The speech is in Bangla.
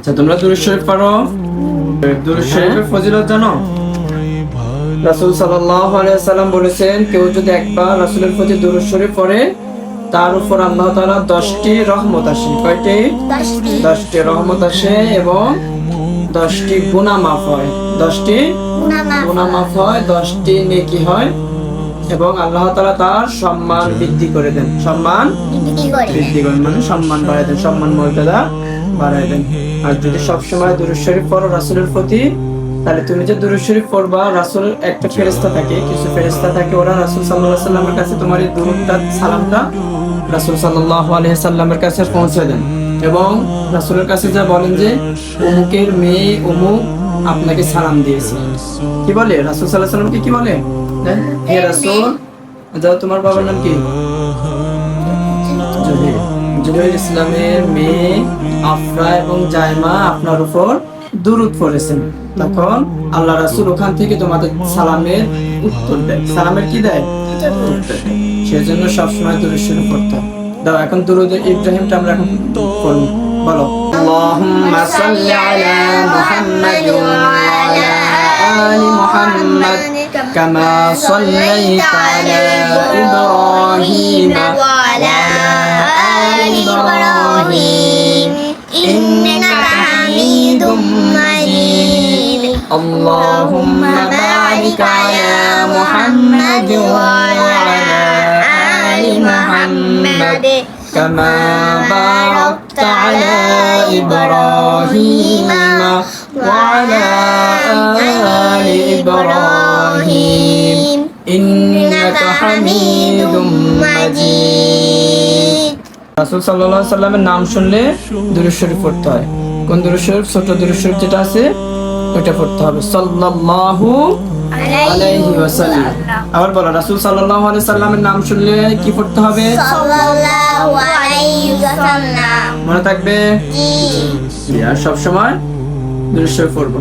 আচ্ছা, তোমরা দুরূদ শরীফ পড়ো। দুরূদ শরীফের ফজিলত জানো? রাসূল সাল্লাল্লাহু আলাইহি ওয়াসাল্লাম বলেছেন, কেউ যদি একবার রাসূলের প্রতি দুরূদ শরীফ পড়ে, তার উপর আল্লাহ তাআলা 10টি রহমত আসে। কয়টি? 10টি রহমত আসে এবং 10টি গুনাহ মাফ হয়। 10টি গুনাহ মাফ হয়, 10টি নেকি হয় এবং আল্লাহ তাআলা তার সম্মান বৃদ্ধি করে দেন। সম্মান বৃদ্ধি করেন মানে সম্মান বাড়ায় দেন, সম্মান মর্যাদা বাড়ায় দেন। আর যদি সবসময় দুরূদ শরীফ পড়ো রাসূলের প্রতি, তাহলে তুমি যে দুরূদ শরীফ পড়বা, রাসূল একটা ফেরেশতা থাকে, কিছু ফেরেশতা থাকে, ওরা রাসূল সাল্লাল্লাহু আলাইহি সাল্লামের কাছে তোমার এই দুরূদটা, সালামটা রাসূল সাল্লাল্লাহু আলাইহি সাল্লামের কাছে পৌঁছে দেন এবং রাসূলের কাছে যা বলেন যে অমুকের মেয়ে অমুক আপনাকে সালাম দিয়েছে। কি বলে রাসূল সাল্লাল্লাহু আলাইহি সাল্লামকে? কি বলে? হে রাসূল, যাও, তোমার বাবার নাম কি? জহির ইসলামের মেয়ে আফরা এবং জায়মা আপনার উপর দুরূদ পড়েছেন। তখন আল্লাহ রাসূল ওখান থেকে তোমাদের সালামের উত্তর দেয়। সালামের কি দেয়? উত্তর দেয়। সেজন্য সবসময় দুরূদ শরীফ পড়তে হয়। দাও, এখন দুরূদ ইব্রাহিমটা আমরা এখন পড়ব। বলো, আল্লাহুম্মা সাল্লি আলা মুহাম্মাদ ওয়া আলা আলি মুহাম্মাদ কামা সাল্লাইতা আলা ইব্রাহিম ওয়া আলা আলি ইব্রাহিম ইন্নাকা হামিদুম মাজিদ। আল্লাহুম্মা বারিক আলা মুহাম্মাদ ওয়া আলা আলি মুহাম্মাদ কামা বারাকতা আলা ইব্রাহিম ওয়া আলা আলি ইব্রাহিম ইন্নাকা হামিদুম মাজিদ। রাসূল সাল্লাল্লাহু আলাইহি সাল্লামের নাম শুনলে দুরূদ শরীফ পড়তে হয়। কোন দুরূদ শরীফ? ছোট দুরূদ শরীফ যেটা আছে ওটা পড়তে হবে, সাল্লাল্লাহু আলাইহি ওয়াসাল্লাম। আবার বলো, রাসূল সাল্লাল্লাহু আলাইহি সাল্লামের নাম শুনলে কি পড়তে হবে? সাল্লাল্লাহু আলাইহি ওয়াসাল্লাম। মনে থাকবে? জি। আর সব সময় দুরূদ শরীফ পড়বো।